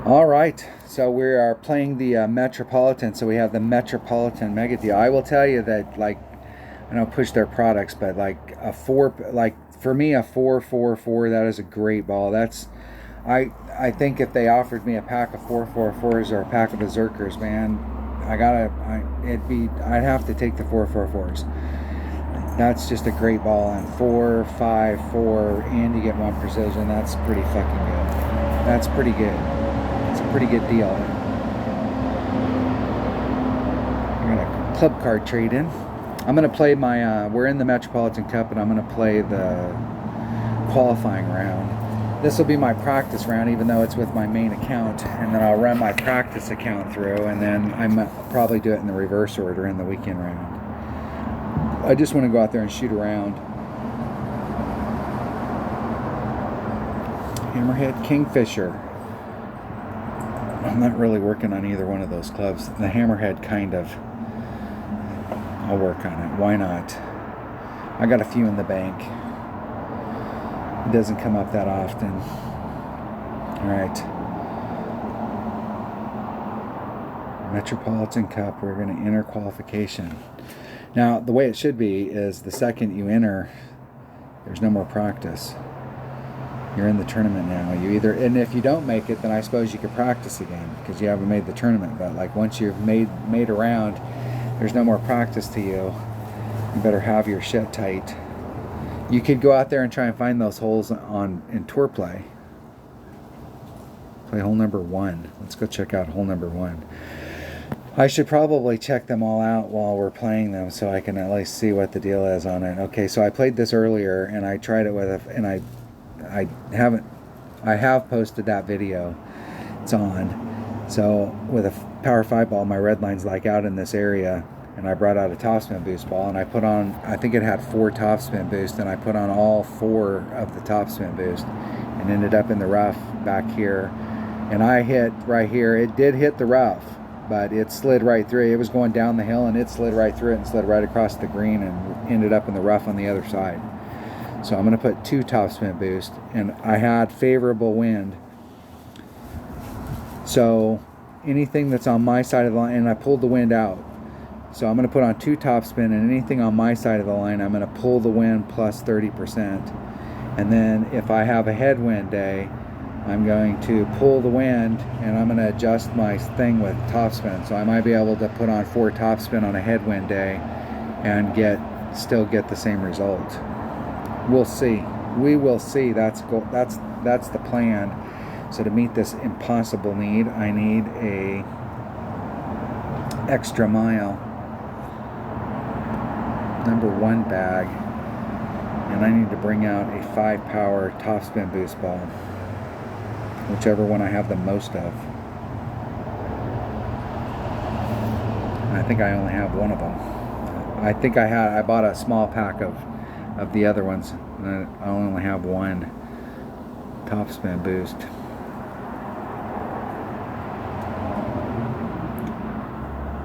All right, so we are playing the Metropolitan. So we have the Metropolitan Mega Deal. I will tell you that, like, I don't push their products, but like a four, like for me, a 444, that is a great ball. I think if they offered me a pack of 444s or a pack of Berserkers, man, I'd have to take the 444s. That's just a great ball. And 454, and you get one precision. That's pretty fucking good. That's pretty good. It's a pretty good deal. We're gonna club card trade in. I'm gonna play my. We're in the Metropolitan Cup, and I'm gonna play the qualifying round. This will be my practice round, even though it's with my main account, and then I'll run my practice account through, and then I'll probably do it in the reverse order in the weekend round. I just want to go out there and shoot around. Hammerhead, Kingfisher. I'm not really working on either one of those clubs. The Hammerhead, kind of. I'll work on it. Why not? I got a few in the bank. It doesn't come up that often. All right. Metropolitan Cup. We're going to enter qualification. Now, the way it should be is the second you enter, there's no more practice. You're in the tournament now. And if you don't make it, then I suppose you could practice again because you haven't made the tournament. But like once you've made a round, there's no more practice to you. You better have your shit tight. You could go out there and try and find those holes in tour play. Play hole number 1. Let's go check out hole number 1. I should probably check them all out while we're playing them so I can at least see what the deal is on it. Okay, so I played this earlier and I tried it and I have posted that video. It's on. So with a power 5 ball, my red line's like out in this area, and I brought out a topspin boost ball, and I put on, I think it had 4 topspin boosts, and I put on all 4 of the topspin boost and ended up in the rough back here. And I hit right here. It did hit the rough, but it slid right through. It was going down the hill, and it slid right through it and slid right across the green and ended up in the rough on the other side. So I'm going to put 2 topspin boost, and I had favorable wind. So anything that's on my side of the line, and I pulled the wind out. So I'm going to put on 2 topspin, and anything on my side of the line, I'm going to pull the wind plus 30%. And then if I have a headwind day, I'm going to pull the wind, and I'm going to adjust my thing with topspin. So I might be able to put on 4 topspin on a headwind day and still get the same result. We'll see. We will see. That's the plan. So to meet this impossible need, I need a extra mile number 1 bag, and I need to bring out a 5 power topspin boost ball, whichever one I have the most of. I think I only have one of them. I bought a small pack of the other ones, and I only have 1 topspin boost.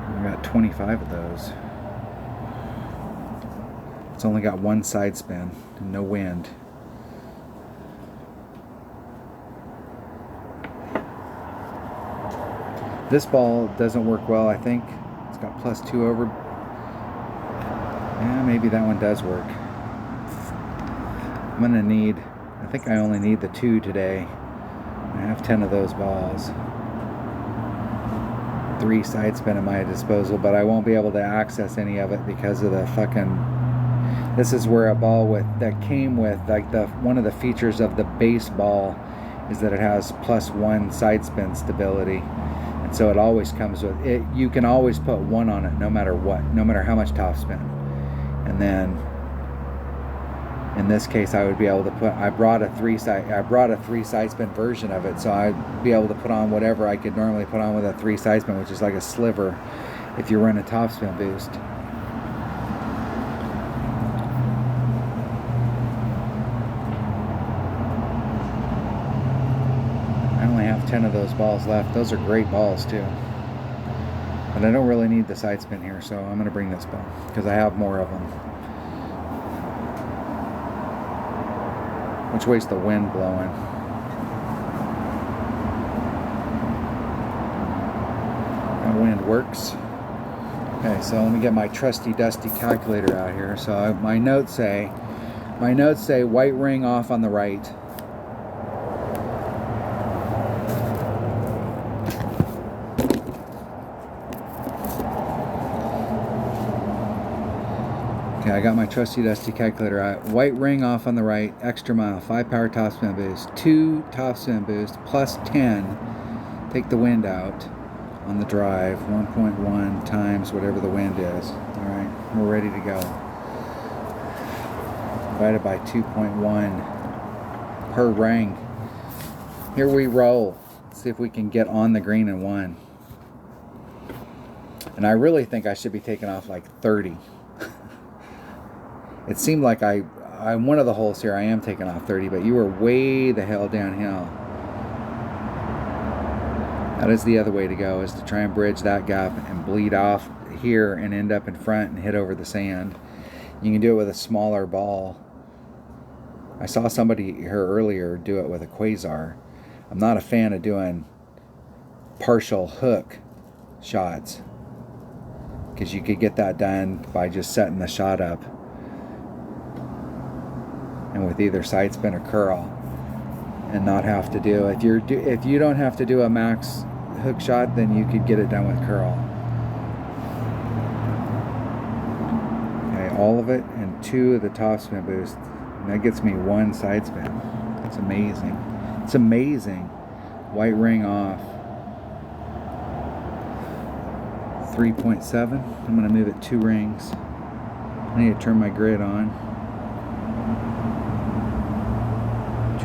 I got 25 of those. It's only got 1 side spin and no wind. This ball doesn't work well, I think. It's got plus 2 over. Yeah, maybe that one does work. I'm gonna need, I think I only need the 2 today. I have 10 of those balls. 3 side spin at my disposal, but I won't be able to access any of it because of the fucking, this is where a ball that came with, like, one of the features of the base ball is that it has plus 1 side spin stability. And so it always comes with it. You can always put 1 on it no matter what, no matter how much topspin. And then in this case, I would be able to put, I brought a 3 side spin version of it, so I'd be able to put on whatever I could normally put on with a 3 side spin, which is like a sliver if you run a topspin boost. I only have 10 of those balls left. Those are great balls too. But I don't really need the side spin here, so I'm going to bring this ball because I have more of them. Which way's the wind blowing? wind works. Okay, so let me get my trusty dusty calculator out here. So my notes say white ring off on the right. Okay, I got my trusty dusty calculator out. White ring off on the right, extra mile, 5 power topspin boost, 2 topspin boost, plus 10. Take the wind out on the drive, 1.1 times whatever the wind is. All right, we're ready to go. Divided by 2.1 per ring. Here we roll. Let's see if we can get on the green in one. And I really think I should be taking off like 30. It seemed like I'm one of the holes here, I am taking off 30, but you were way the hell downhill. That is the other way to go, is to try and bridge that gap and bleed off here and end up in front and hit over the sand. You can do it with a smaller ball. I saw somebody here earlier do it with a quasar. I'm not a fan of doing partial hook shots, because you could get that done by just setting the shot up and with either side spin or curl, and not have to do, if you don't have to do a max hook shot, then you could get it done with curl. Okay, all of it and 2 of the topspin boost, and that gets me 1 side spin. It's amazing. It's amazing. White ring off. 3.7. I'm going to move it 2 rings. I need to turn my grid on.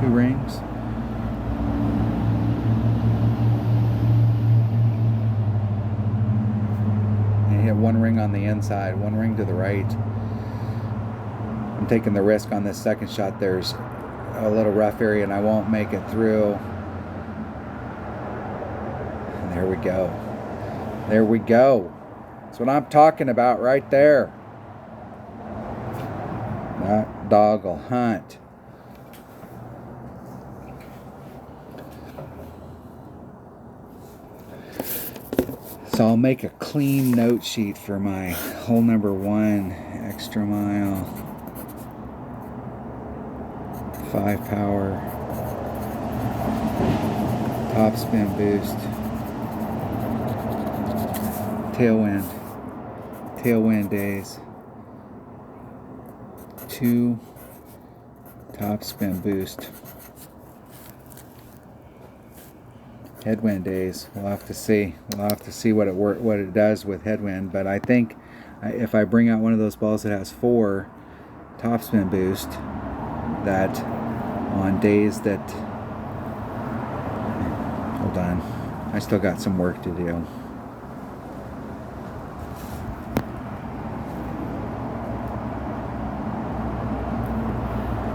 2 rings. And hit 1 ring on the inside, 1 ring to the right. I'm taking the risk on this second shot. There's a little rough area and I won't make it through. And there we go. There we go. That's what I'm talking about right there. That dog will hunt. So I'll make a clean note sheet for my hole number 1, extra mile, 5 power, top spin boost, tailwind days, 2 top spin boost. Headwind days. We'll have to see. We'll have to see what it does with headwind. But I think if I bring out one of those balls that has 4 topspin boost, that on days that, hold on, I still got some work to do.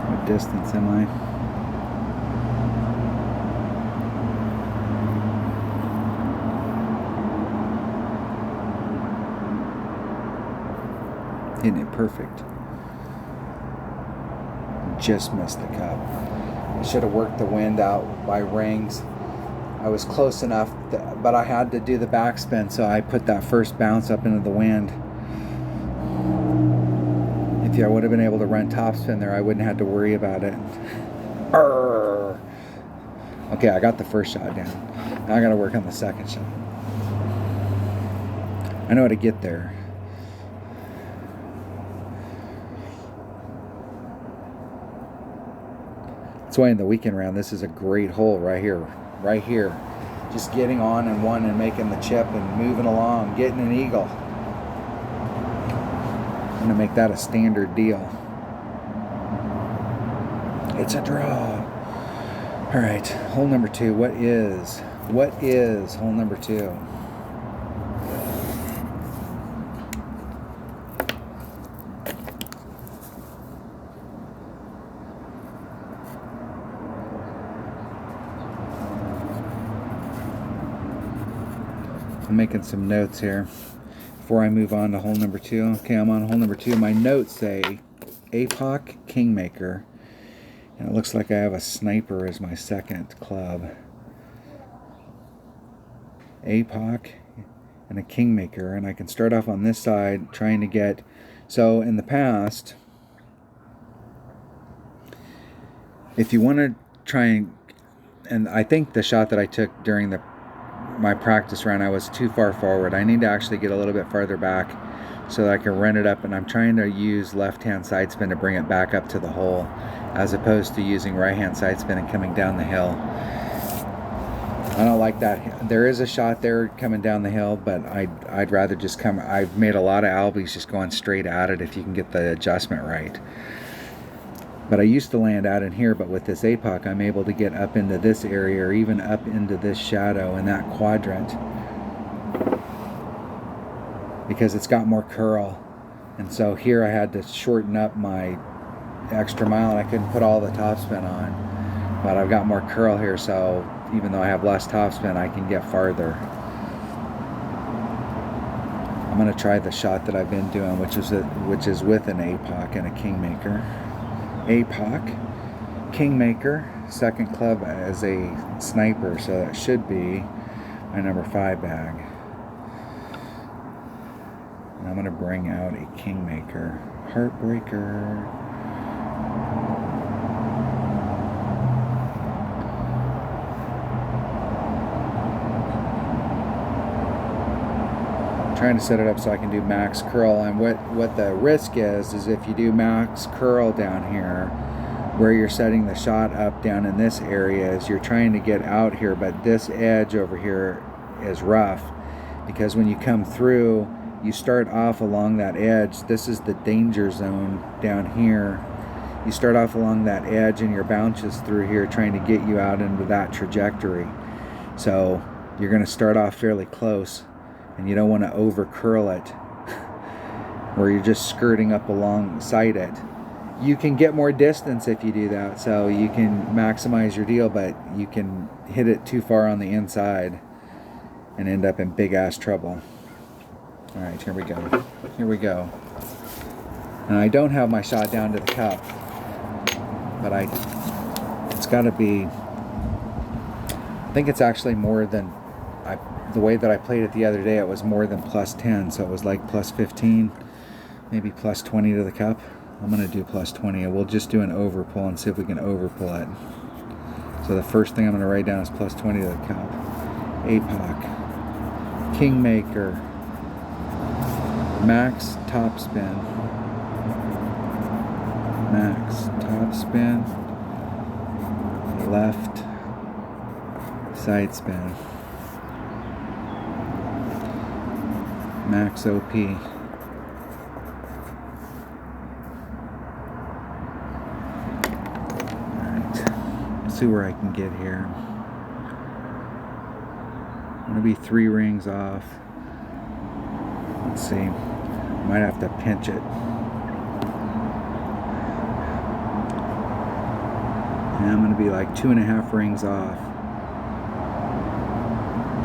What distance am I? Hitting it perfect. Just missed the cup. I should have worked the wind out by rings. I was close enough, but I had to do the backspin, so I put that first bounce up into the wind. If I would have been able to run topspin there, I wouldn't have to worry about it. Arrgh. Okay, I got the first shot down. Now I got to work on the second shot. I know how to get there. That's why in the weekend round, this is a great hole right here. Just getting on and one and making the chip and moving along, getting an eagle. I'm going to make that a standard deal. It's a draw. All right, hole number 2. What is hole number 2? I'm making some notes here before I move on to hole number 2. Okay, I'm on hole number 2. My notes say APOC Kingmaker, and it looks like I have a sniper as my second club. APOC and a Kingmaker, and I can start off on this side trying to get, so in the past, if you want to try and I think the shot that I took during my practice round, I was too far forward. I need to actually get a little bit farther back so that I can run it up, and I'm trying to use left-hand side spin to bring it back up to the hole, as opposed to using right-hand side spin and coming down the hill. I don't like that. There is a shot there coming down the hill, but I'd rather just come. I've made a lot of albies just going straight at it if you can get the adjustment right. But I used to land out in here, but with this APOC, I'm able to get up into this area or even up into this shadow in that quadrant because it's got more curl. And so here I had to shorten up my extra mile, and I couldn't put all the topspin on. But I've got more curl here, so even though I have less topspin, I can get farther. I'm going to try the shot that I've been doing, which is with an APOC and a Kingmaker. APOC, Kingmaker, second club as a sniper, so that should be my number 5 bag. And I'm going to bring out a Kingmaker. Heartbreaker. Trying to set it up so I can do max curl, and what the risk is if you do max curl down here where you're setting the shot up down in this area, is you're trying to get out here, but this edge over here is rough because when you come through you start off along that edge. This is the danger zone down here. You start off along that edge and your bounces through here trying to get you out into that trajectory, so you're going to start off fairly close. And you don't want to over curl it where you're just skirting up alongside it. You can get more distance if you do that, so you can maximize your deal, but you can hit it too far on the inside and end up in big ass trouble. Alright, here we go. Here we go. And I don't have my shot down to the cup, but it's got to be, I think it's actually more than, the way that I played it the other day, it was more than plus 10, so it was like plus 15, maybe plus 20 to the cup. I'm going to do plus 20, and we'll just do an overpull and see if we can overpull it. So the first thing I'm going to write down is plus 20 to the cup. APOC, Kingmaker, max top spin, max top spin, left side spin, max OP. Alright, let's see where I can get here. I'm going to be 3 rings off. Let's see. Might have to pinch it. And I'm going to be like 2.5 rings off.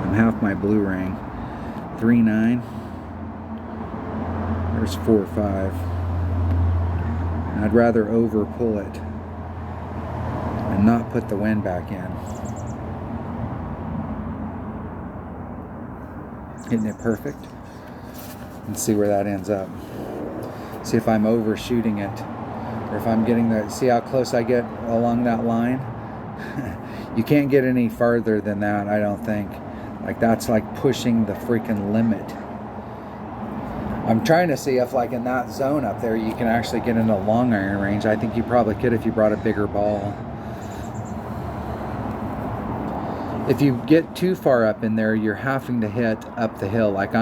I'm half my blue ring. 3-9. There's 4-5. I'd rather over pull it and not put the wind back in. Hitting it perfect. And see where that ends up. See if I'm overshooting it, or if I'm getting the, see how close I get along that line. You can't get any farther than that, I don't think. Like, that's like pushing the freaking limit. I'm trying to see if, like, in that zone up there you can actually get into long iron range. I think you probably could if you brought a bigger ball. If you get too far up in there, you're having to hit up the hill. Like,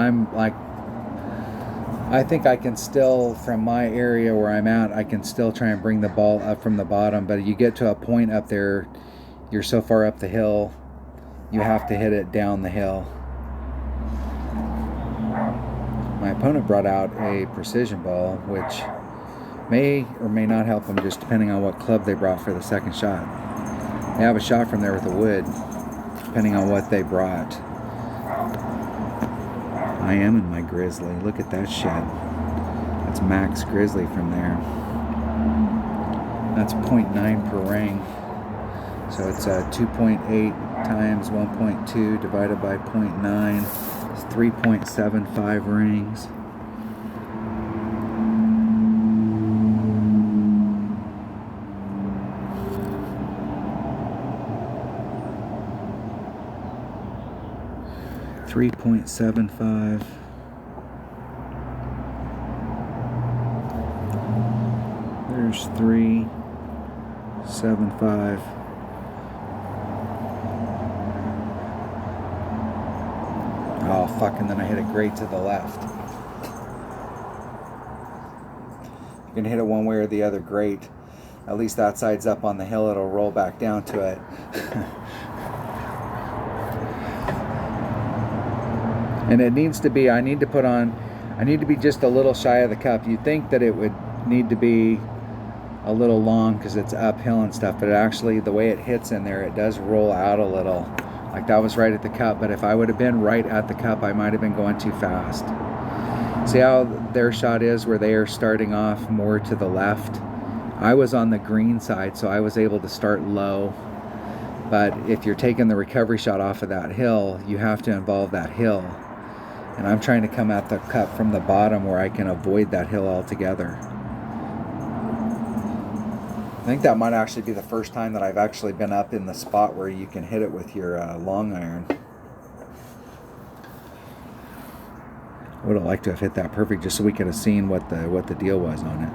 I think I can still, from my area where I'm at, I can still try and bring the ball up from the bottom, but you get to a point up there, you're so far up the hill, you have to hit it down the hill. My opponent brought out a precision ball, which may or may not help them, just depending on what club they brought for the second shot. They have a shot from there with a wood, depending on what they brought. I am in my grizzly. Look at that shit. That's max grizzly from there. That's 0.9 per ring. So it's a 2.8 times 1.2 divided by 0.9 is 3.75 rings. .75. There's 3.75. Oh fuck, and then I hit it great to the left. You can hit it one way or the other, great. At least that side's up on the hill, it'll roll back down to it. And it needs to be, I need to be just a little shy of the cup. You'd think that it would need to be a little long because it's uphill and stuff, but actually the way it hits in there, it does roll out a little. Like that was right at the cup, but if I would have been right at the cup, I might have been going too fast. See how their shot is where they are starting off more to the left? I was on the green side, so I was able to start low. But if you're taking the recovery shot off of that hill, you have to involve that hill. And I'm trying to come at the cup from the bottom where I can avoid that hill altogether. I think that might actually be the first time that I've actually been up in the spot where you can hit it with your long iron. I would have liked to have hit that perfect just so we could have seen what the deal was on it.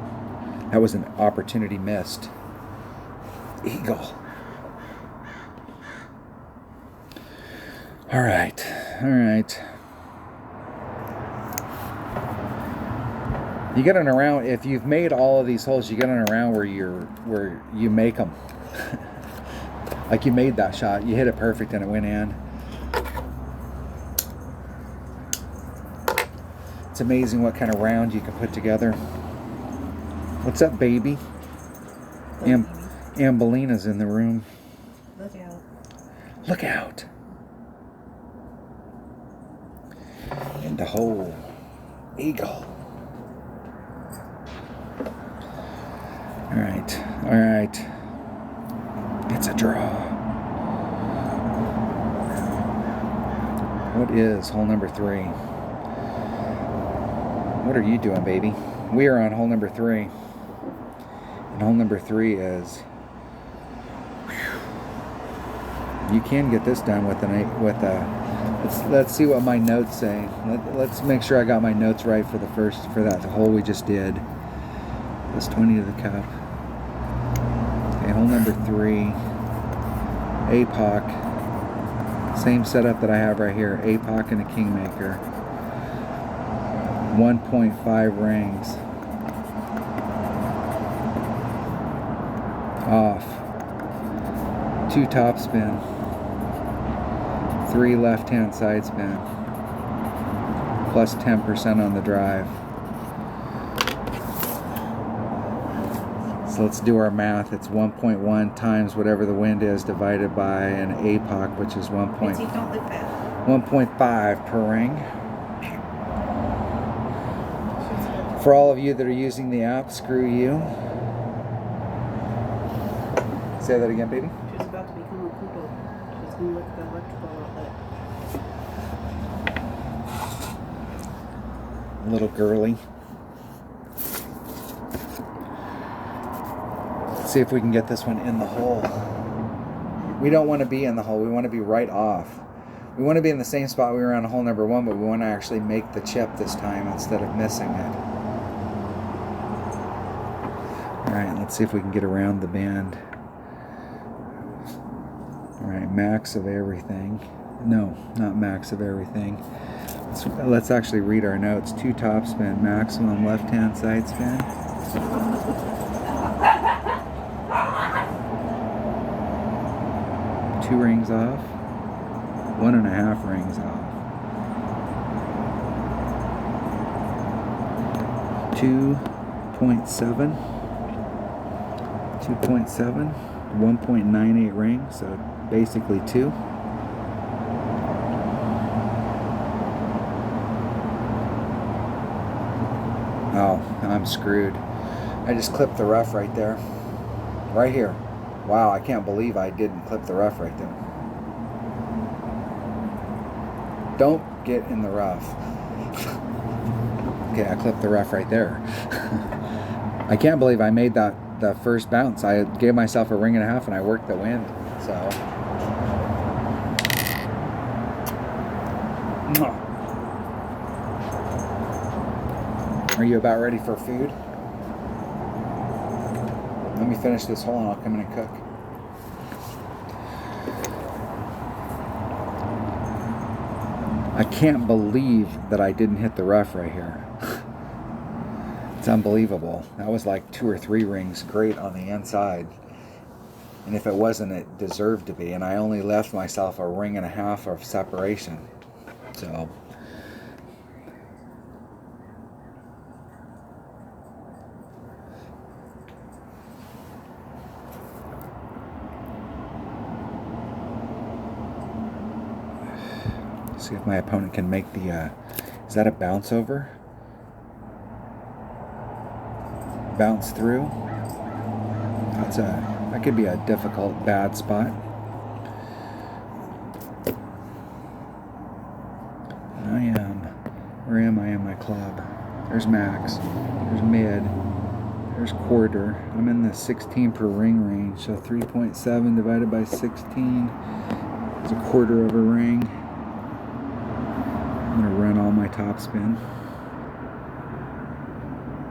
That was an opportunity missed. Eagle. All right. You get in around, if you've made all of these holes, you get in around where you make them. Like you made that shot, you hit it perfect and it went in. It's amazing what kind of round you can put together. What's up, baby? Ambelina's in the room. Look out. Look out. In the hole. Eagle. All right. It's a draw. What is hole number 3? What are you doing, baby? We are on hole number 3. And hole number 3 is... You can get this done with a... Let's see what my notes say. Let's make sure I got my notes right for that hole we just did. Plus 20 to the cup. Okay, hole number 3. APOC. Same setup that I have right here. APOC and a Kingmaker. 1.5 rings. Off. 2 top spin. 3 left hand side spin. Plus 10% on the drive. So let's do our math. It's 1.1 times whatever the wind is divided by an APOC, which is 1.5 per ring. For all of you that are using the app, screw you. Say that again, baby. She's about to become a poodle. She's going to lick the electrical outlet. Little girly. Let's see if we can get this one in the hole. We don't want to be in the hole. We want to be right off. We want to be in the same spot we were on hole number 1, but we want to actually make the chip this time instead of missing it. Alright, let's see if we can get around the bend. Alright, max of everything. No, not max of everything. Let's actually read our notes. 2 top spin, maximum left hand side spin. 2 rings off. 1.5 rings off. 2.7. 1.98 rings, so basically 2. Oh, I'm screwed. I just clipped the rough right there. Right here. Wow, I can't believe I didn't clip the rough right there. Don't get in the rough. Okay, I clipped the rough right there. I can't believe I made the first bounce. I gave myself a ring and a half and I worked the wind. So. Are you about ready for food? Let me finish this hole and I'll come in and cook. I can't believe that I didn't hit the rough right here. It's unbelievable. That was like 2 or 3 rings great on the inside. And if it wasn't, it deserved to be. And I only left myself a ring and a half of separation. So. See if my opponent can make the, is that a bounce over? Bounce through? That could be a difficult, bad spot. Where am I in my club? There's max, there's mid, there's quarter. I'm in the 16 per ring range, so 3.7 divided by 16 is a quarter of a ring. I'm going to run all my topspin.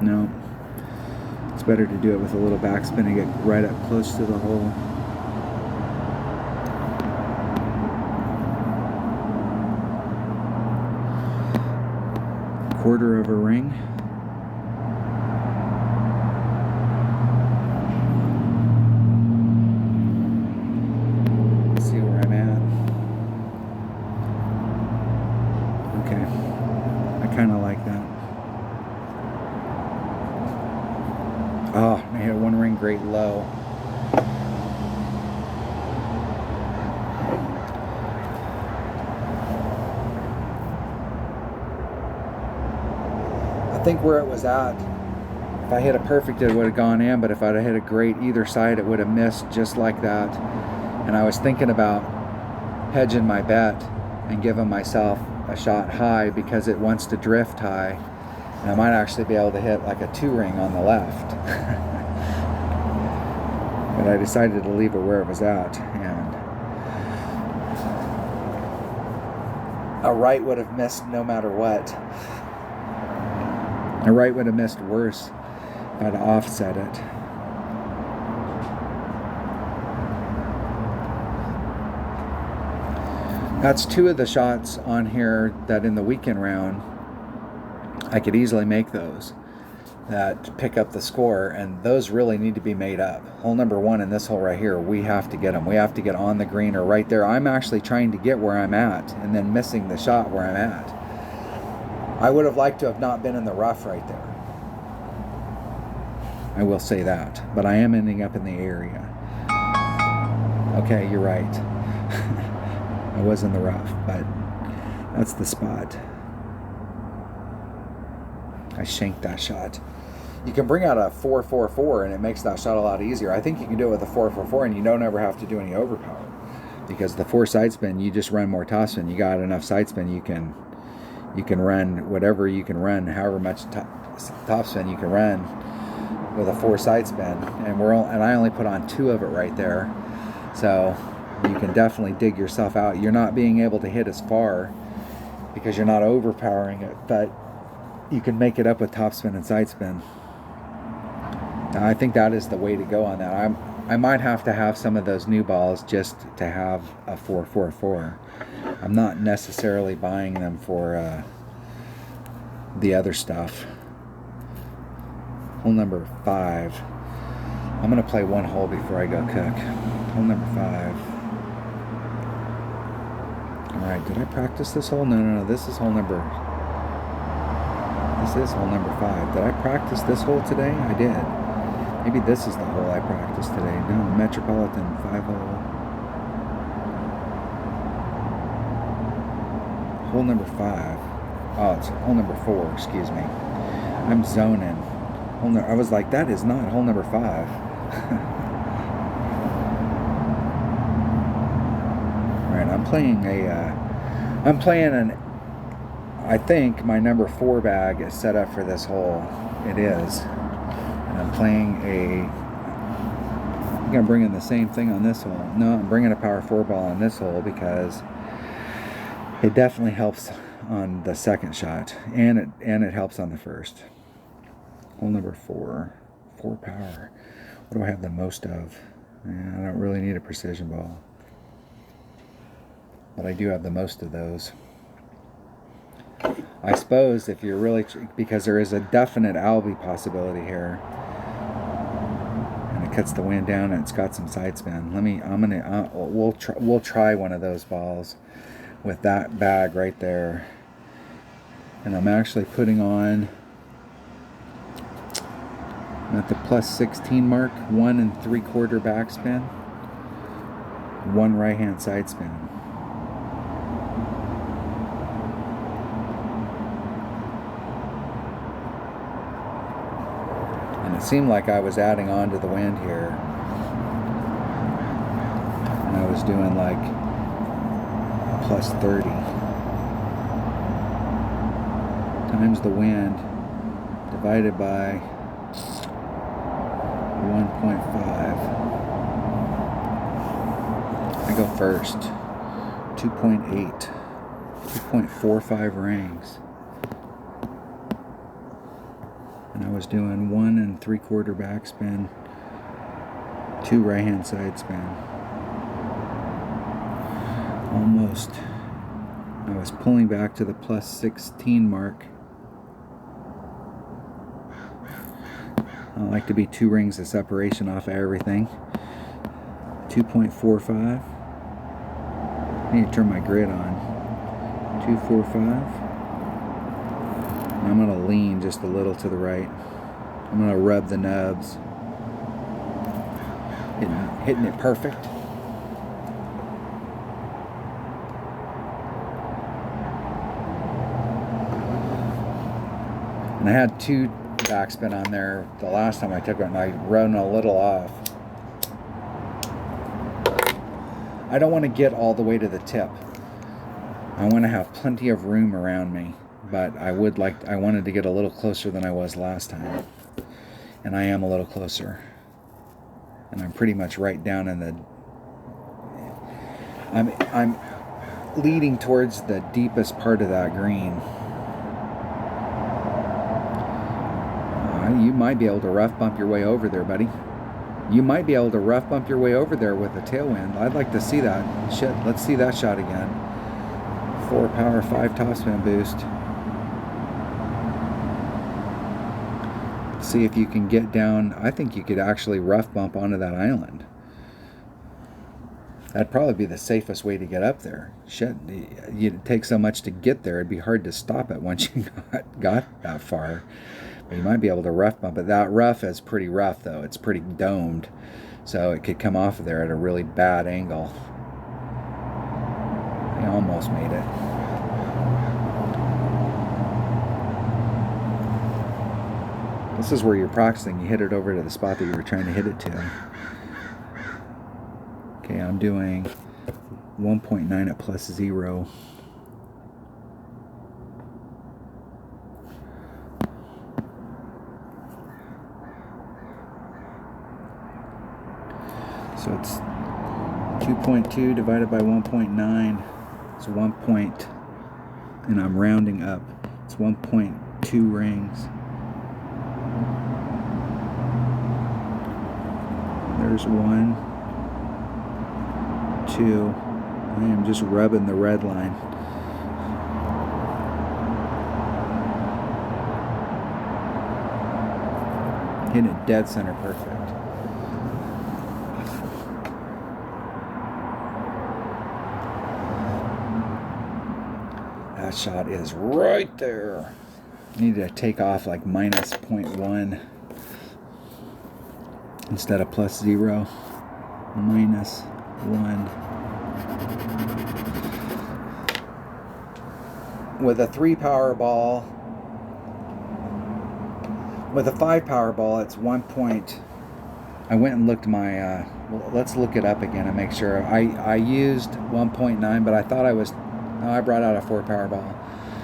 No. It's better to do it with a little backspin and get right up close to the hole. Quarter of a ring. Let's see where I'm at. Okay, I kind of like that. Oh, I hit 1 ring great low. I think where it was at, if I hit a perfect, it would have gone in, but if I'd have hit a great either side, it would have missed just like that. And I was thinking about hedging my bet and giving myself a shot high because it wants to drift high, and I might actually be able to hit like a 2 ring on the left. But I decided to leave it where it was at, and a right would have missed no matter what. A right would have missed worse if I'd offset it. That's 2 of the shots on here that in the weekend round I could easily make those that pick up the score, and those really need to be made up. Hole number 1 and this hole right here, we have to get them. We have to get on the green or right there. I'm actually trying to get where I'm at and then missing the shot where I'm at. I would have liked to have not been in the rough right there. I will say that, but I am ending up in the area. Okay, you're right. I was in the rough, but that's the spot. I shanked that shot. You can bring out a 4-4-4 and it makes that shot a lot easier. I think you can do it with a 4-4-4 and you don't ever have to do any overpower, because the 4 side spin, you just run more topspin. You got enough side spin, you can run whatever you can run, however much topspin you can run with a 4 side spin. And I only put on 2 of it right there, so you can definitely dig yourself out. You're not being able to hit as far because you're not overpowering it, but you can make it up with topspin and side spin. Now, I think that is the way to go on that. I might have to have some of those new balls just to have a 4-4-4. I'm not necessarily buying them for the other stuff. Hole number 5. I'm going to play 1 hole before I go cook. Hole number 5. Alright, did I practice this hole? No, this is hole number... This is hole number 5. Did I practice this hole today? I did. Maybe this is the hole I practiced today. No, Metropolitan 5-hole. Hole number 5. Oh, it's hole number 4, excuse me. I'm zoning. I was like, that is not hole number 5. Alright, I'm playing a I'm playing I think my number 4 bag is set up for this hole. It is. And I'm playing I'm going to bring in the same thing on this hole. No, I'm bringing a power 4 ball on this hole because it definitely helps on the second shot, and it helps on the first. Hole number 4, 4 power. What do I have the most of? I don't really need a precision ball, but I do have the most of those. I suppose if you're really, because there is a definite Albie possibility here, and it cuts the wind down and it's got some side spin. We'll try one of those balls with that bag right there, and I'm actually putting on at the plus 16 mark 1 3/4 backspin, 1 right hand side spin. And it seemed like I was adding on to the wind here, and I was doing like plus 30 times the wind divided by 1.5. I go first. 2.8. 2.45 rings. And I was doing 1 3/4 backspin, 2 right hand side spin. Almost. I was pulling back to the plus 16 mark. I like to be 2 rings of separation off of everything. 2.45. I need to turn my grid on. 245. And I'm going to lean just a little to the right. I'm going to rub the nubs. Hitting it perfect. And I had 2 backspin on there the last time I took it, and I run a little off. I don't want to get all the way to the tip. I want to have plenty of room around me, but I wanted to get a little closer than I was last time, and I am a little closer, and I'm pretty much right down in the. I'm leading towards the deepest part of that green. You might be able to rough bump your way over there, buddy. You might be able to rough bump your way over there with a tailwind. I'd like to see that. Shit, let's see that shot again. 4 power, 5 topspin boost. See if you can get down. I think you could actually rough bump onto that island. That'd probably be the safest way to get up there. Shit, you'd take so much to get there, it'd be hard to stop it once you got that far. But you might be able to rough bump it. That rough is pretty rough, though. It's pretty domed, so it could come off of there at a really bad angle. I almost made it. This is where you're practicing. You hit it over to the spot that you were trying to hit it to. Okay, I'm doing 1.9 at plus 0. So it's 2.2 divided by 1.9. It's 1 point, and I'm rounding up. It's 1.2 rings. There's 1, 2. I am just rubbing the red line. Hitting it dead center perfect. That shot is right there. Need to take off like minus 0.1 instead of plus 0. Minus 1. With a 3 power ball, with a 5 power ball, it's 1 point. I went and looked well, let's look it up again and make sure. I used 1.9, but I No, I brought out a 4 power ball.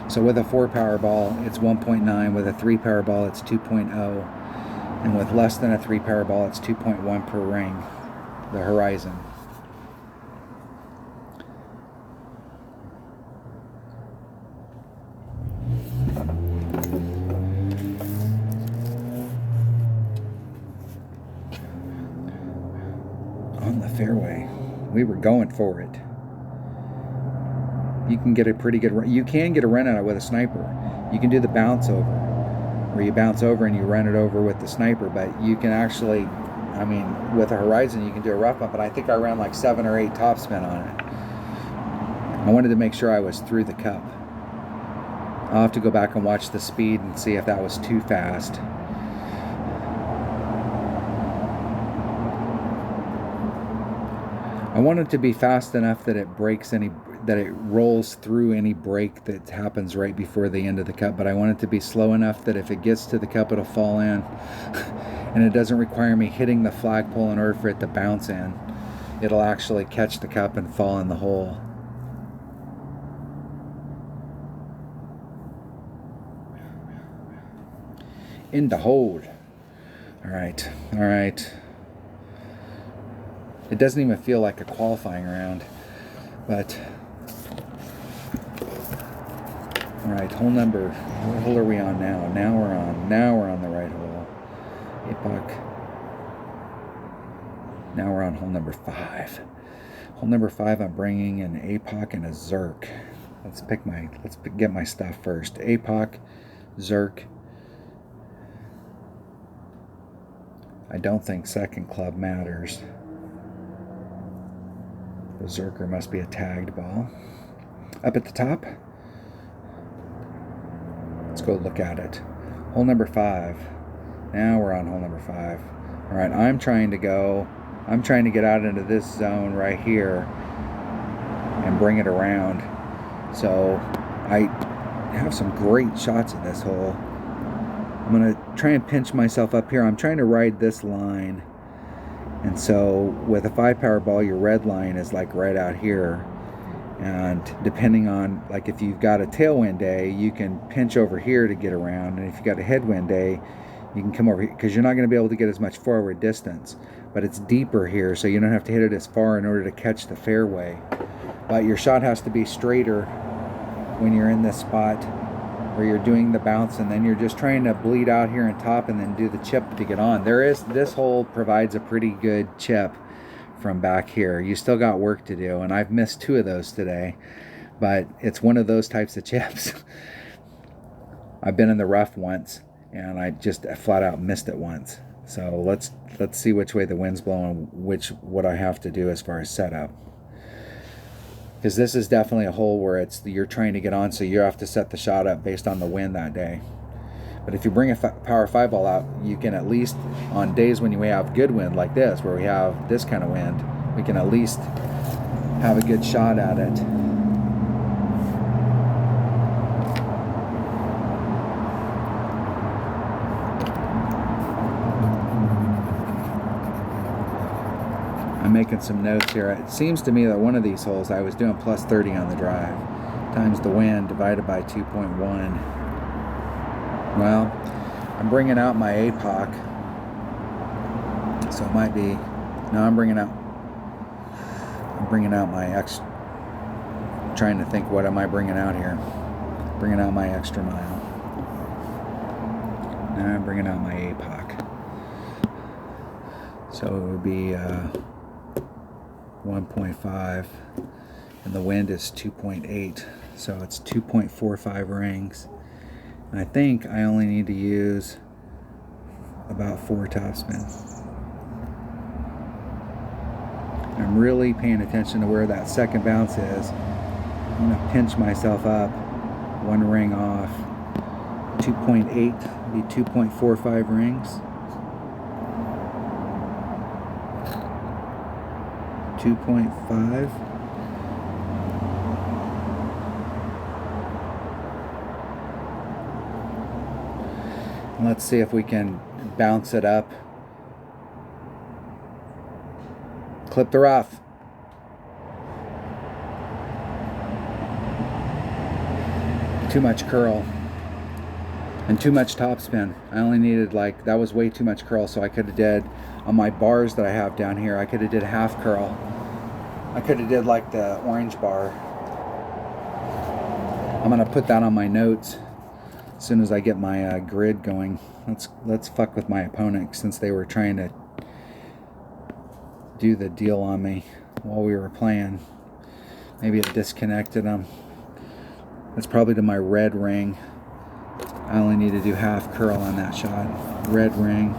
So with a 4 power ball, it's 1.9. With a 3 power ball, it's 2.0. And with less than a 3 power ball, it's 2.1 per ring. The Horizon. On the fairway. We were going for it. You can get a pretty good run. You can get a run at it with a sniper. You can do the bounce over, where you bounce over and you run it over with the sniper. But you can actually, I mean, with a Horizon, you can do a rough one. But I think I ran like 7 or 8 topspin on it. I wanted to make sure I was through the cup. I'll have to go back and watch the speed and see if that was too fast. I want it to be fast enough that it rolls through any break that happens right before the end of the cup, but I want it to be slow enough that if it gets to the cup, it'll fall in. And it doesn't require me hitting the flagpole in order for it to bounce in. It'll actually catch the cup and fall in the hole. In the hold. All right. It doesn't even feel like a qualifying round, but all right. Hole number. What hole are we on now? Now we're on the right hole. Epoch. Now we're on hole number 5. Hole number 5. I'm bringing an APOC and a Zerk. Let's get my stuff first. APOC, Zerk. I don't think second club matters. The Zerker must be a tagged ball. Up at the top. Let's go look at it. Hole number 5. Now we're on hole number 5. All right, I'm trying to get out into this zone right here and bring it around. So I have some great shots at this hole. I'm going to try and pinch myself up here. I'm trying to ride this line. And so with a 5 power ball, your red line is like right out here. And depending on, like if you've got a tailwind day, you can pinch over here to get around. And if you've got a headwind day, you can come over here, because you're not going to be able to get as much forward distance. But it's deeper here, so you don't have to hit it as far in order to catch the fairway. But your shot has to be straighter when you're in this spot where you're doing the bounce, and then you're just trying to bleed out here on top and then do the chip to get on. This hole provides a pretty good chip from back here. You still got work to do, and I've missed 2 of those today, but it's one of those types of chips. I've been in the rough once, and I just flat out missed it once. So let's see which way the wind's blowing, what I have to do as far as setup. Because this is definitely a hole where you're trying to get on, so you have to set the shot up based on the wind that day. But if you bring a power 5 ball out, you can at least, on days when you have good wind like this, where we have this kind of wind, we can at least have a good shot at it. I'm making some notes here. It seems to me that one of these holes I was doing plus 30 on the drive times the wind divided by 2.1. Well, I'm bringing out my APOC, so it might be. No, I'm bringing out my trying to think, what am I bringing out here? Bringing out my extra mile. Now I'm bringing out my APOC. So it would be 1.5, and the wind is 2.8, so it's 2.45 rings. And I think I only need to use about 4 topspins. I'm really paying attention to where that second bounce is. I'm going to pinch myself up 1 ring off. 2.8 be 2.45 rings. 2.5. And let's see if we can bounce it up. Clip the rough. too much curl and too much topspin. I only needed like, that was way too much curl, so I could have did on my bars that I have down here, I could have did half curl. I could have did like the orange bar. I'm gonna put that on my notes as soon as I get my grid going. Let's fuck with my opponent, since they were trying to do the deal on me while we were playing. Maybe it disconnected them. That's probably to my red ring. I only need to do half curl on that shot. Red ring.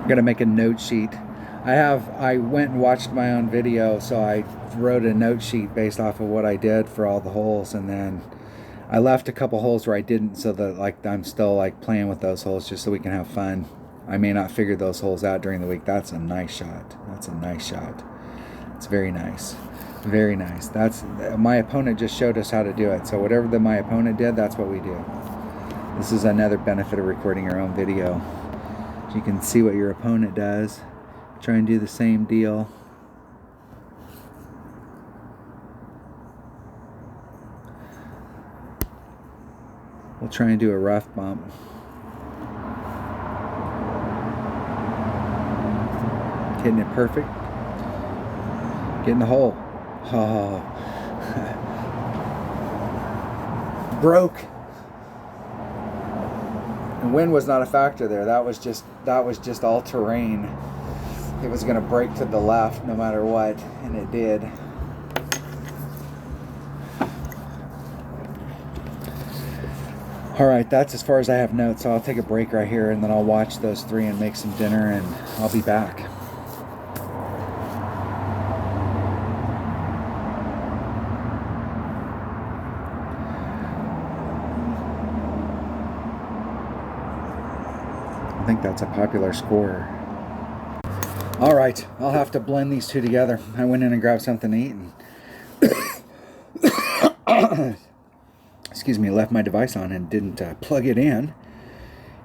I'm gonna make a note sheet. I went and watched my own video, so I wrote a note sheet based off of what I did for all the holes, and then I left a couple holes where I didn't, so that like I'm still like playing with those holes just so we can have fun. I may not figure those holes out during the week. That's a nice shot. That's a nice shot. It's very nice. Very nice. That's, my opponent just showed us how to do it. So whatever my opponent did, that's what we do. This is another benefit of recording your own video. You can see what your opponent does. Try and do the same deal. We'll try and do a rough bump. Hitting it perfect. Get in the hole. Oh. Broke. And wind was not a factor there. That was just all terrain. It was going to break to the left no matter what, and it did. All right, that's as far as I have notes, so I'll take a break right here, and then I'll watch those three and make some dinner, and I'll be back. I think that's a popular score. All right, I'll have to blend these two together. I went in and grabbed something to eat, and excuse me, left my device on and didn't plug it in.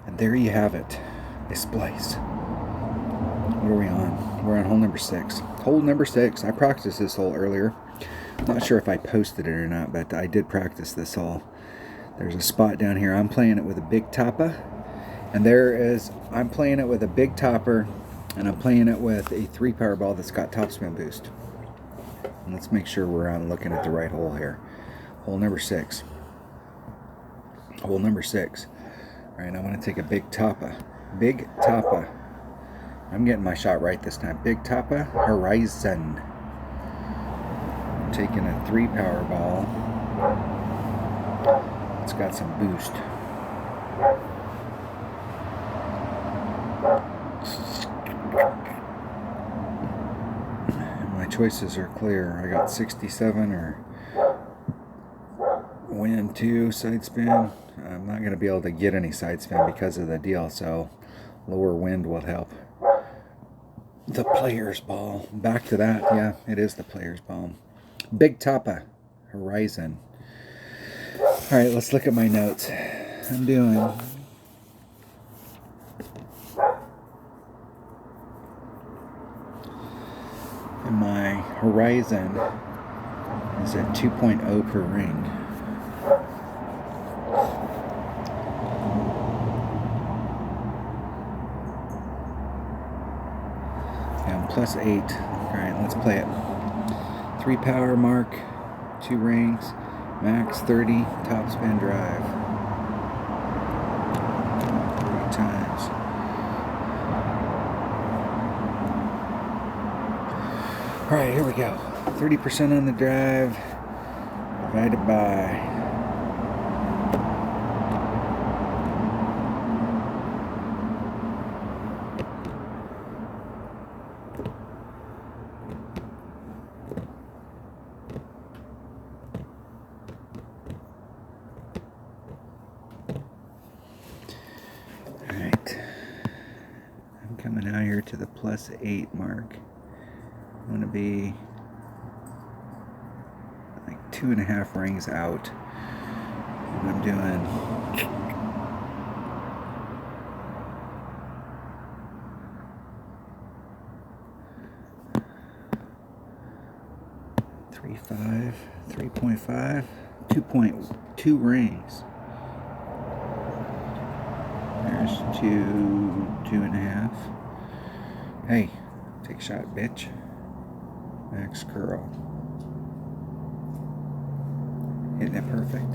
And there you have it, a splice. What are we on? We're on hole number 6. Hole number 6. I practiced this hole earlier. Not sure if I posted it or not, but I did practice this hole. There's a spot down here. I'm playing it with a big topper. And I'm playing it with a big topper, and I'm playing it with a 3-power ball that's got topspin boost. And let's make sure we're looking at the right hole here. Hole number 6. Hole number 6. All right, I want to take a big topper. Big topper. I'm getting my shot right this time. Big topper, horizon. I'm taking a 3-power ball. It's got some boost. My choices are clear. I got 67 or wind 2 side spin. I'm not going to be able to get any side spin because of the deal, so lower wind will help. The player's ball. Back to that. Yeah, it is the player's ball. Big topper, horizon. All right, let's look at my notes. I'm doing and my horizon is at 2.0 per ring. Okay, I'm plus 8. Alright, let's play it. 3-power mark, 2 rings, max 30, topspin drive. 3 times. Alright, here we go. 30% on the drive, divided by coming out here to the plus 8 mark. I'm going to be like 2.5 rings out. I'm doing 3.5, 3.5, 2.2 rings. There's 2.5. Hey, take a shot, bitch. Max curl. Hitting it perfect.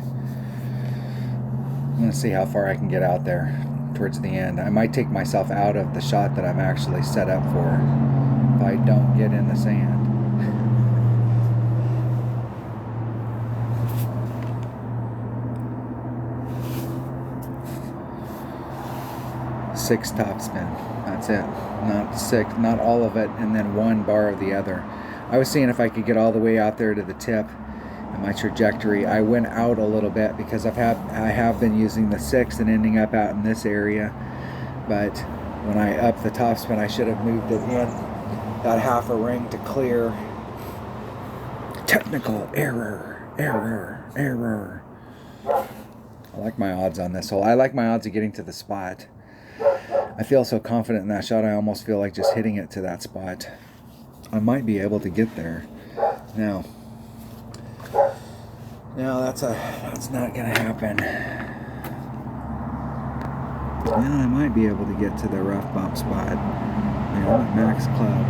I'm gonna see how far I can get out there towards the end. I might take myself out of the shot that I'm actually set up for if I don't get in the sand. 6 topspin. That's it. Not 6, not all of it, and then 1 bar of the other. I was seeing if I could get all the way out there to the tip and my trajectory. I went out a little bit because I have been using the 6 and ending up out in this area. But when I upped the topspin, I should have moved it in that half a ring to clear. Technical error. I like my odds on this hole. I like my odds of getting to the spot. I feel so confident in that shot, I almost feel like just hitting it to that spot. I might be able to get there. No, that's not gonna happen. Yeah, I might be able to get to the rough bump spot. Yeah, I'm at max club.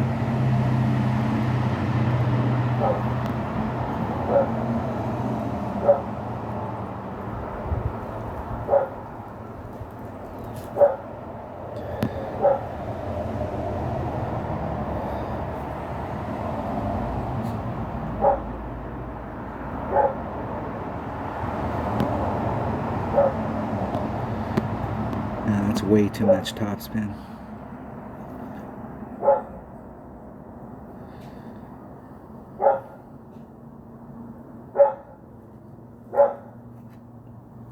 That's way too much topspin.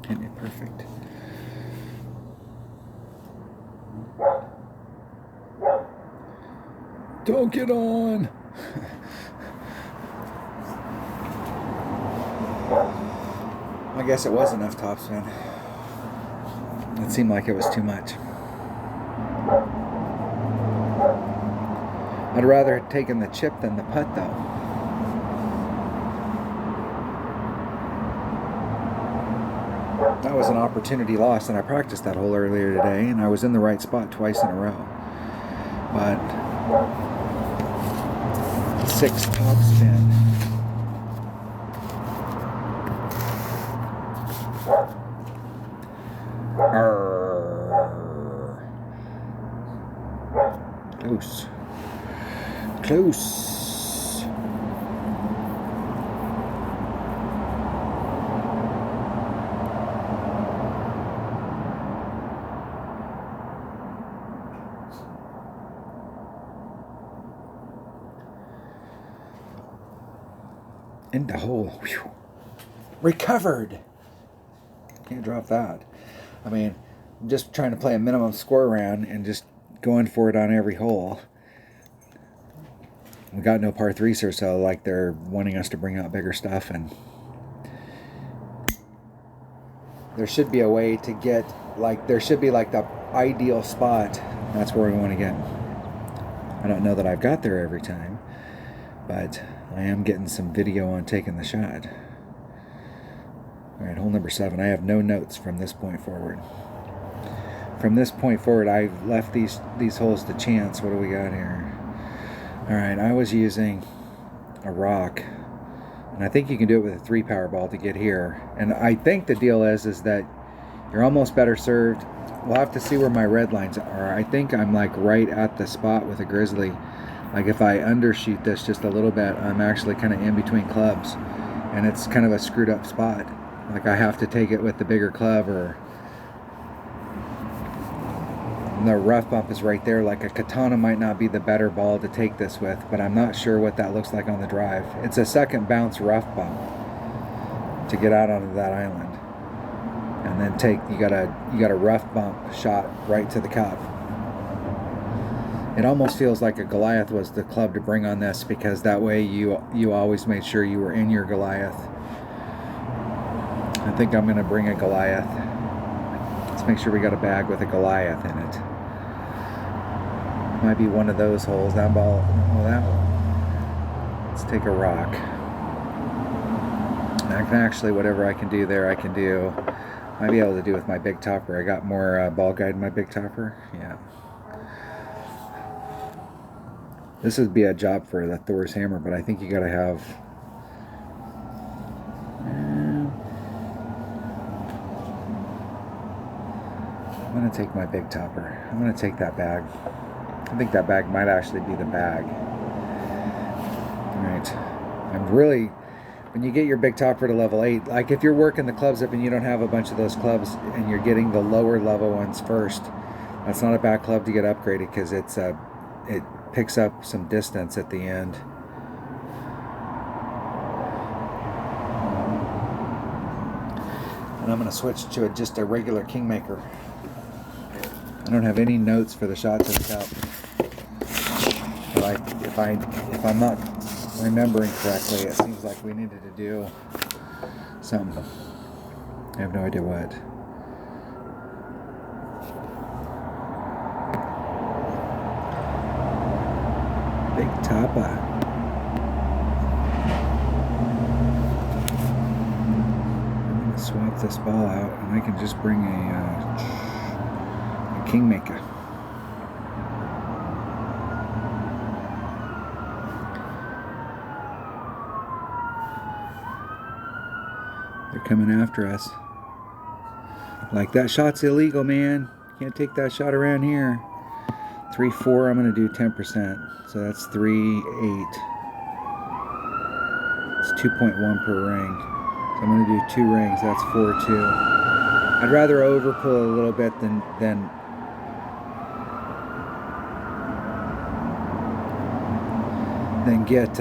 Hitting it perfect. Don't get on. I guess it was enough topspin. It seemed like it was too much. I'd rather have taken the chip than the putt, though. That was an opportunity lost, and I practiced that hole earlier today, and I was in the right spot twice in a row. But 6 topspin. Close. In the hole. Whew. Recovered. Can't drop that. I mean, I'm just trying to play a minimum score round and just going for it on every hole. We got no par 3s here, so like they're wanting us to bring out bigger stuff, and there should be a way to get, like, there should be like the ideal spot. That's where we want to get. I don't know that I've got there every time, but I am getting some video on taking the shot. All right, hole number 7. I have no notes from this point forward. From this point forward, I've left these holes to chance. What do we got here? All right, I was using a rock, and I think you can do it with a 3 power ball to get here. And I think the deal is that you're almost better served. We'll have to see where my red lines are. I think I'm like right at the spot with a grizzly. Like if I undershoot this just a little bit, I'm actually kind of in between clubs, and it's kind of a screwed up spot. Like I have to take it with the bigger club, or the rough bump is right there. Like a katana might not be the better ball to take this with, but I'm not sure what that looks like on the drive. It's a second bounce rough bump to get out onto that island, and then you got a rough bump shot right to the cup. It almost feels like a Goliath was the club to bring on this, because that way you always made sure you were in your Goliath. think I'm going to bring a Goliath. Let's make sure we got a bag with a Goliath in it. Might be one of those holes. That ball, well, that one. Let's take a rock. I can actually, whatever I can do there, I can do. Might be able to do with my big topper. I got more ball guide in my big topper. Yeah. This would be a job for the Thor's hammer, but I think you gotta have. I'm gonna take my big topper. I'm gonna take that bag. I think that bag might actually be the bag. Alright. I'm really, when you get your big topper to level 8, like if you're working the clubs up and you don't have a bunch of those clubs and you're getting the lower level ones first, that's not a bad club to get upgraded because it picks up some distance at the end. And I'm going to switch to just a regular Kingmaker. I don't have any notes for the shot to the cup. But if I'm not remembering correctly, it seems like we needed to do something. I have no idea what. Big topper. I'm going to swap this ball out and I can just bring a Kingmaker. They're coming after us. Like, that shot's illegal, man. Can't take that shot around here. 3-4, I'm going to do 10%. So that's 3-8. It's 2.1 per ring. So I'm going to do 2 rings. That's 4-2. I'd rather overpull a little bit than get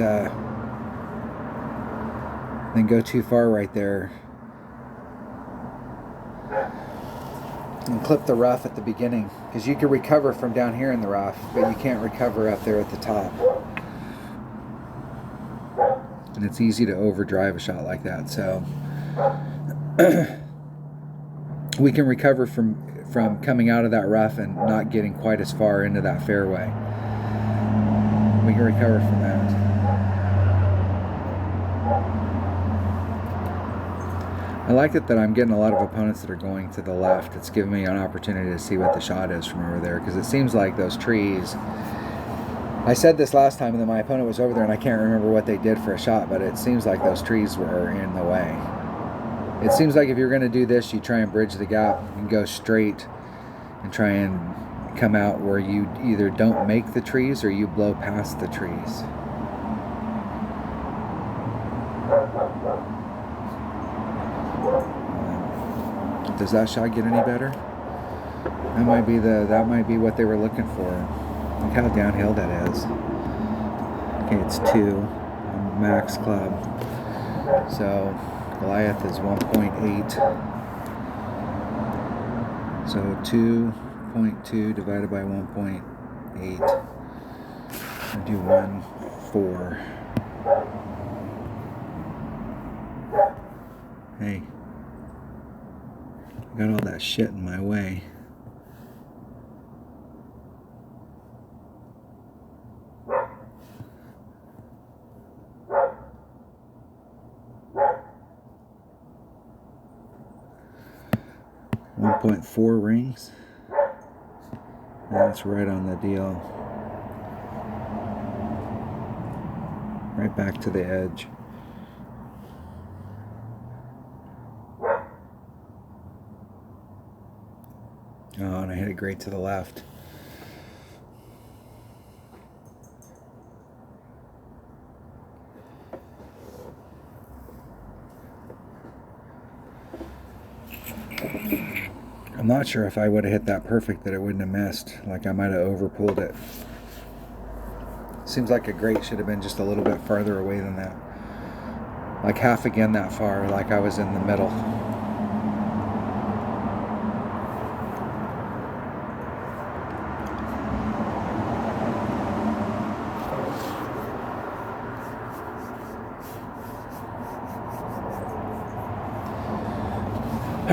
then go too far right there and clip the rough at the beginning, because you can recover from down here in the rough, but you can't recover up there at the top, and it's easy to overdrive a shot like that. So we can recover from coming out of that rough and not getting quite as far into that fairway. We can recover from that. I like it that I'm getting a lot of opponents that are going to the left. It's giving me an opportunity to see what the shot is from over there, because it seems like those trees. I said this last time, and then my opponent was over there, and I can't remember what they did for a shot, but it seems like those trees were in the way. It seems like if you're going to do this, you try and bridge the gap and go straight and try and come out where you either don't make the trees or you blow past the trees. Does that shot get any better? That might be what they were looking for. Look how downhill that is. Okay, it's 2 max club. So Goliath is 1.8. So 2.2 divided by 1.8. I'll do 1.4. Hey. I got all that shit in my way. .4 rings. That's right on the deal. Right back to the edge. Oh, and I hit it great to the left. I'm not sure if I would have hit that perfect that it wouldn't have missed. Like, I might have overpulled it. Seems like a great should have been just a little bit farther away than that. Like half again that far, like I was in the middle.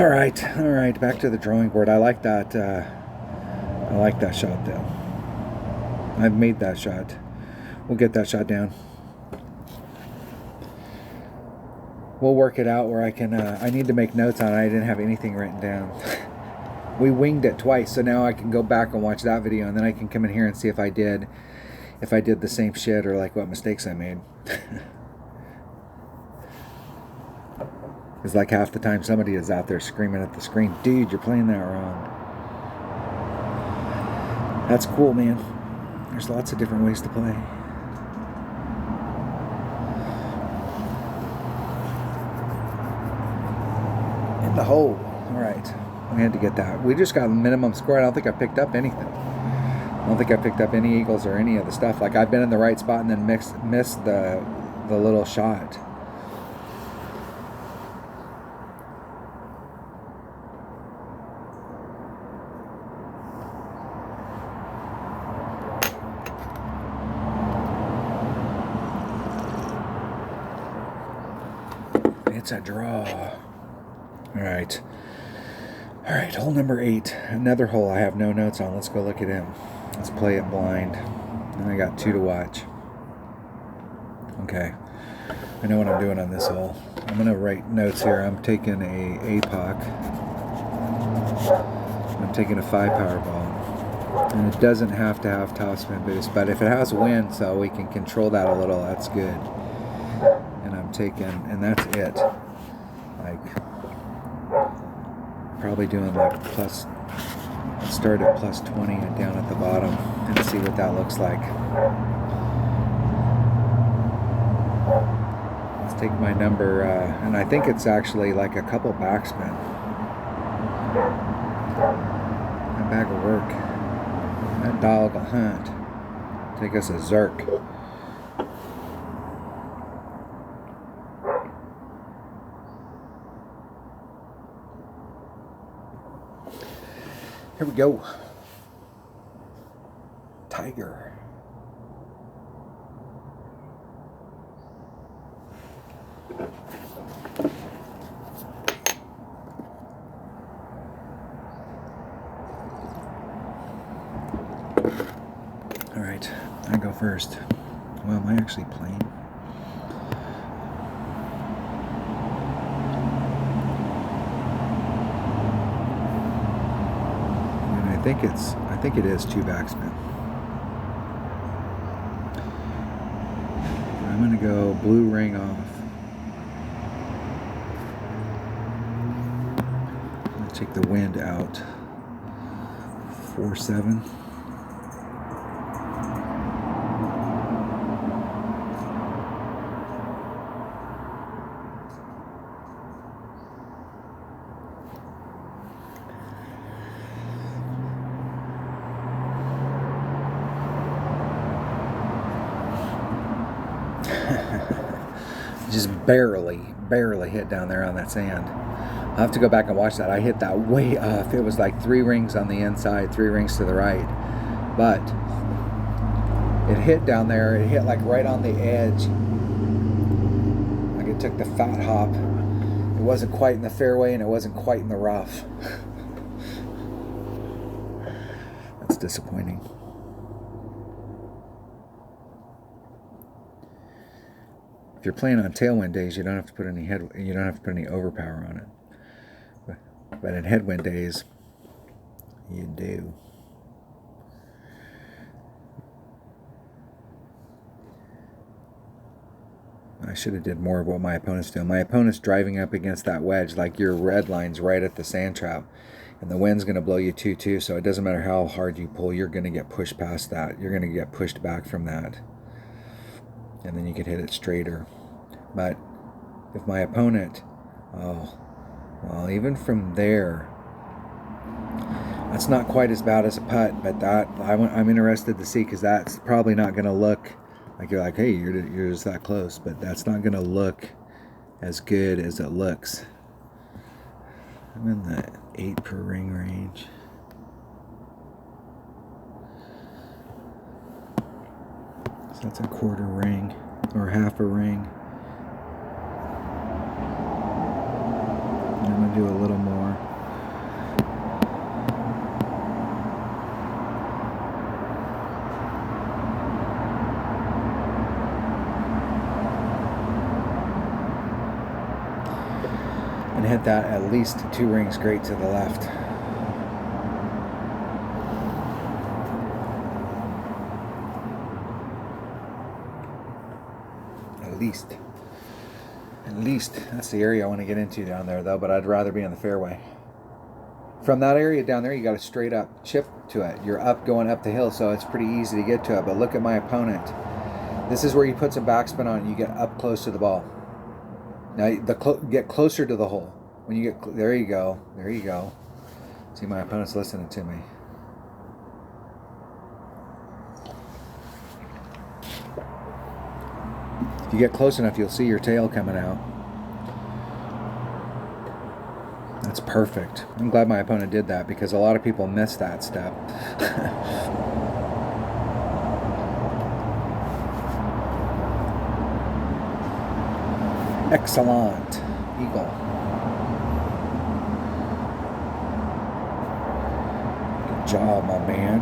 All right. Back to the drawing board. I like that. I like that shot though. I've made that shot. We'll get that shot down. We'll work it out where I can. I need to make notes on it. I didn't have anything written down. We winged it twice, so now I can go back and watch that video, and then I can come in here and see if I did the same shit or like what mistakes I made. It's like half the time somebody is out there screaming at the screen, dude, you're playing that wrong. That's cool, man. There's lots of different ways to play. In the hole. All right. We had to get that. We just got a minimum score. I don't think I picked up anything. I don't think I picked up any eagles or any of the stuff. Like I've been in the right spot and then missed the little shot. It's a draw. All right, hole number 8. Another hole I have no notes on. Let's go look at him. Let's play it blind. And I got 2 to watch. Okay. I know what I'm doing on this hole. I'm going to write notes here. I'm taking a APOC. I'm taking a 5 power ball. And it doesn't have to have topspin boost, but if it has wind so we can control that a little, that's good. And I'm taking, and that's it. Like, probably doing like plus, let's start at plus 20 and down at the bottom and see what that looks like. Let's take my number, and I think it's actually like a couple backspin. That bag will work. That dog will hunt. Take us a Zerk. Here we go. Tiger. All right, I go first. Well, am I actually playing? I think it is 2 backspin. I'm gonna go blue ring off. I'm gonna take the wind out. 4-7. Just barely hit down there on that sand. I'll have to go back and watch that. I hit that way off. It was like 3 rings on the inside, 3 rings to the right. But it hit down there. It hit like right on the edge. Like it took the fat hop. It wasn't quite in the fairway and it wasn't quite in the rough. That's disappointing. If you're playing on tailwind days, you don't have to put any overpower on it. But in headwind days, you do. I should have did more of what my opponent's doing. My opponent's driving up against that wedge, like your red line's right at the sand trap, and the wind's going to blow you 2-2. So it doesn't matter how hard you pull, you're going to get pushed past that. You're going to get pushed back from that. And then you can hit it straighter. But if my opponent, well, even from there, that's not quite as bad as a putt, but that I'm interested to see, because that's probably not going to look like you're like, hey, you're just that close, but that's not going to look as good as it looks. I'm in the 8 per ring range. So that's a quarter ring or half a ring. And I'm going to do a little more. want that at least 2 rings great to the left. At least. That's the area I want to get into down there, though, but I'd rather be in the fairway. From that area down there, you got a straight up chip to it. You're up going up the hill, so it's pretty easy to get to it. But look at my opponent. This is where you put some backspin on it. You get up close to the ball. Now, get closer to the hole. When you get there, you go. There you go. See, my opponent's listening to me. If you get close enough, you'll see your tail coming out. That's perfect. I'm glad my opponent did that because a lot of people miss that step. Excellent. Eagle. Good job, my man.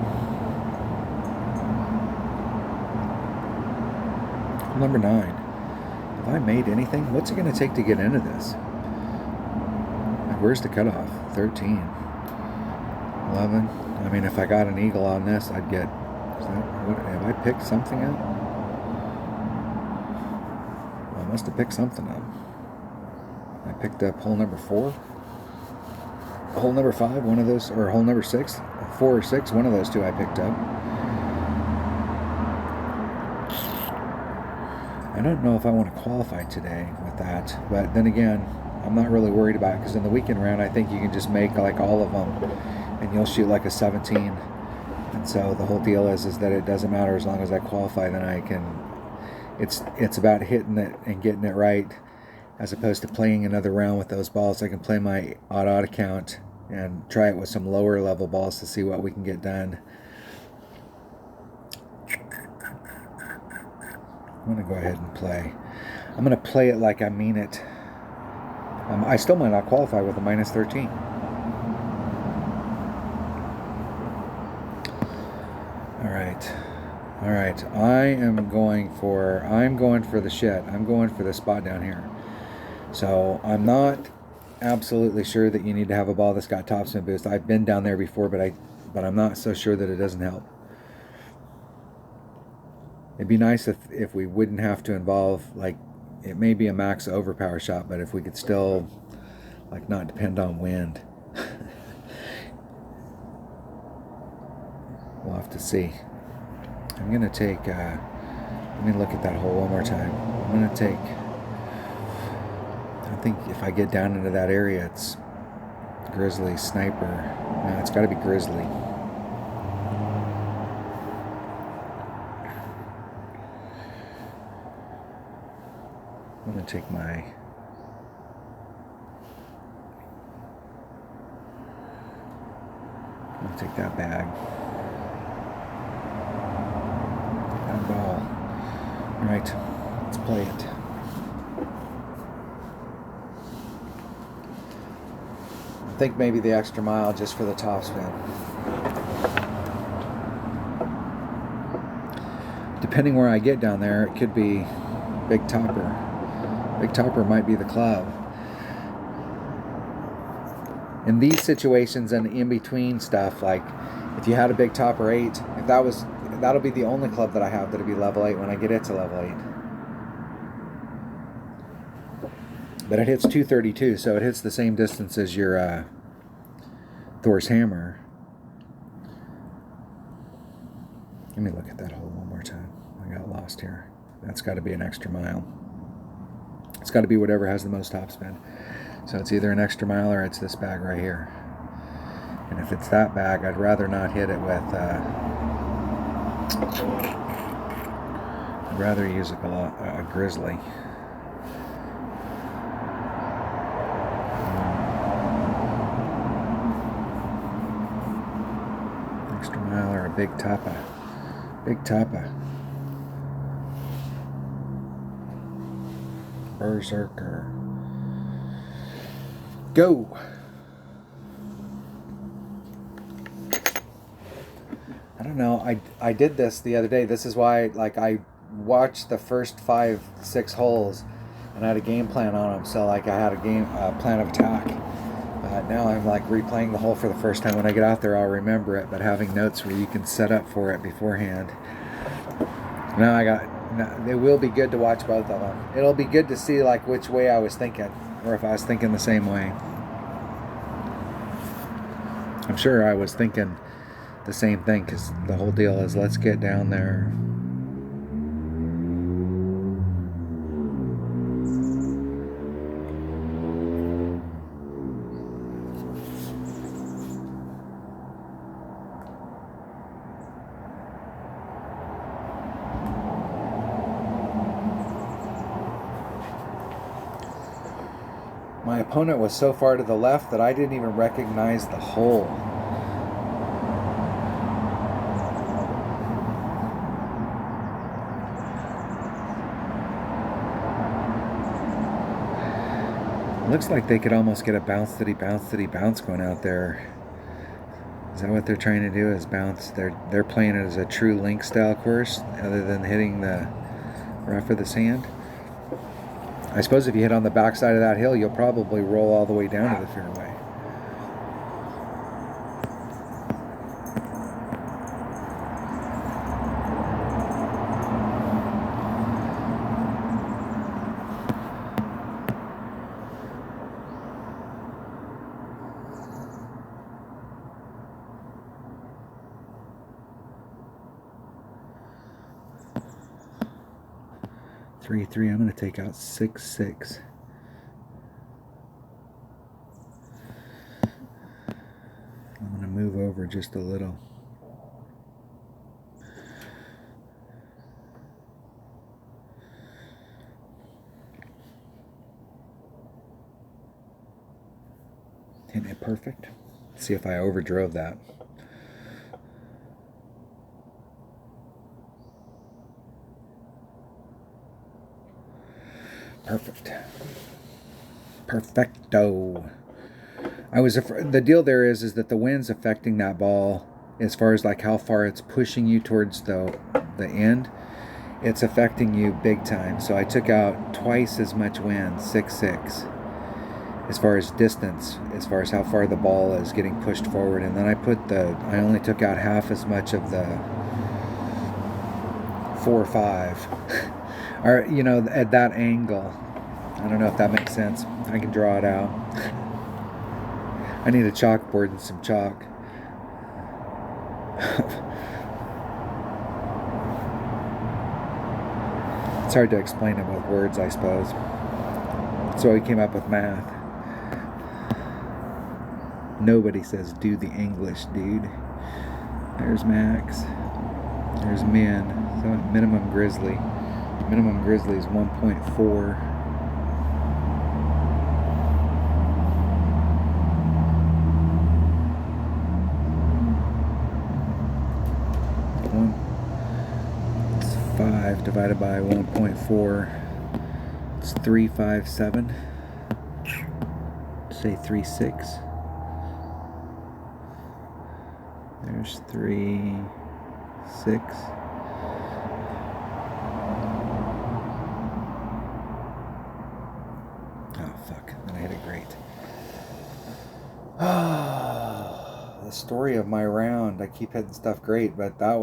Number 9. Have I made anything? What's it going to take to get into this? Like, where's the cutoff? 13. 11. I mean, if I got an eagle on this, I'd get... have I picked something up? Well, I must have picked something up. I picked up hole number 4. Hole number 5, one of those, or hole number 6. 4 or 6, one of those two I picked up. I don't know if I want to qualify today with that, but then again, I'm not really worried about it because in the weekend round, I think you can just make like all of them, and you'll shoot like a 17. And so the whole deal is that it doesn't matter as long as I qualify. Then I can. It's about hitting it and getting it right, as opposed to playing another round with those balls. I can play my odd account and try it with some lower level balls to see what we can get done. I'm going to go ahead and play. I'm going to play it like I mean it. I still might not qualify with a minus 13. All right. I'm going for the shit. I'm going for the spot down here. So I'm not absolutely sure that you need to have a ball that's got topspin boost. I've been down there before, but I'm not so sure that it doesn't help. It'd be nice if we wouldn't have to involve, like, it may be a max overpower shot, but if we could still, like, not depend on wind. We'll have to see. I'm going to take, let me look at that hole one more time. I'm going to take, I think if I get down into that area, it's Grizzly, Sniper. No, it's got to be Grizzly. I'm going to take my... I'm going to take that bag. That ball. Alright, let's play it. I think maybe the extra mile just for the topspin. Depending where I get down there, it could be Big Topper. Big Topper might be the club. In these situations and in between stuff, like if you had a Big Topper 8, if that'll be the only club that I have that'll be level 8 when I get it to level 8. But it hits 232, so it hits the same distance as your Thor's hammer. Let me look at that hole one more time. I got lost here. That's got to be an extra mile. It's got to be whatever has the most topspin. So it's either an extra mile or it's this bag right here. And if it's that bag, I'd rather not hit it with... I'd rather use a Grizzly. Extra mile or a Big Topper. Big Topper. Berserker. Go! I don't know. I did this the other day. This is why, like, I watched the first 5-6 holes and I had a game plan on them. So like I had a game plan of attack. Now I'm like replaying the hole for the first time. When I get out there, I'll remember it. But having notes where you can set up for it beforehand. Now it will be good to watch both of them. It'll be good to see like which way I was thinking, or if I was thinking the same way. I'm sure I was thinking the same thing, because the whole deal is let's get down there. My opponent was so far to the left that I didn't even recognize the hole. Looks like they could almost get a bounce-diddy bounce going out there. Is that what they're trying to do, is bounce? They're playing it as a true link style course, other than hitting the rough of the sand. I suppose if you hit on the backside of that hill, you'll probably roll all the way down to the fairway. Three. I'm going to take out 6-6. I'm going to move over just a little. Hitting it perfect. Let's see if I overdrove that. Perfect. Perfecto. The deal there is that the wind's affecting that ball as far as like how far it's pushing you towards the end. It's affecting you big time. So I took out twice as much wind, 6-6, as far as distance, as far as how far the ball is getting pushed forward. And then I only took out half as much of the 4-5. Or, you know, at that angle. I don't know if that makes sense. I can draw it out. I need a chalkboard and some chalk. It's hard to explain it with words, I suppose. So we came up with math. Nobody says do the English, dude. There's Max. There's Min. So minimum grizzly. Minimum grizzly is 1.4. It's 5 divided by 1.4. It's 357. Say 36. There's 36. The story of my round. I keep hitting stuff great, but that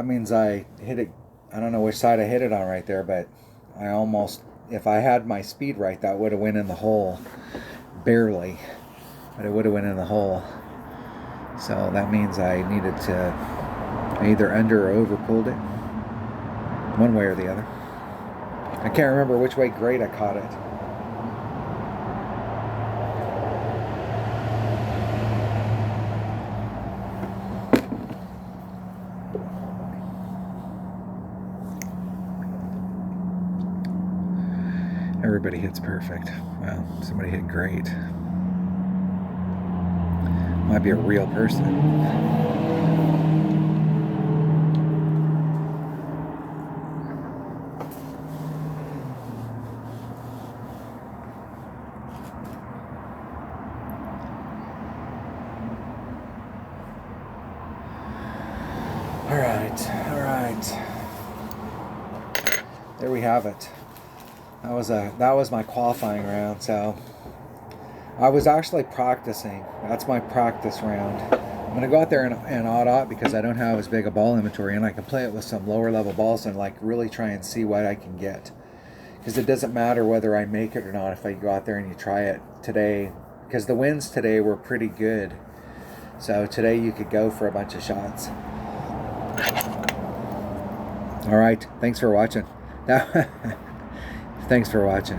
means I hit it. I don't know which side I hit it on right there, but I almost, if I had my speed right, that would have went in the hole. Barely, but it would have went in the hole. So that means I needed to either under or over pulled it, one way or the other. I can't remember which way great I caught it. Everybody hits perfect. Wow, somebody hit great. Might be a real person. All right. There we have it. that was my qualifying round. So I was actually practicing. That's my practice round. I'm gonna go out there and odd because I don't have as big a ball inventory, and I can play it with some lower level balls and like really try and see what I can get. Because it doesn't matter whether I make it or not if I go out there and you try it today. Because the winds today were pretty good. So today you could go for a bunch of shots. All right. Thanks for watching. Thanks for watching.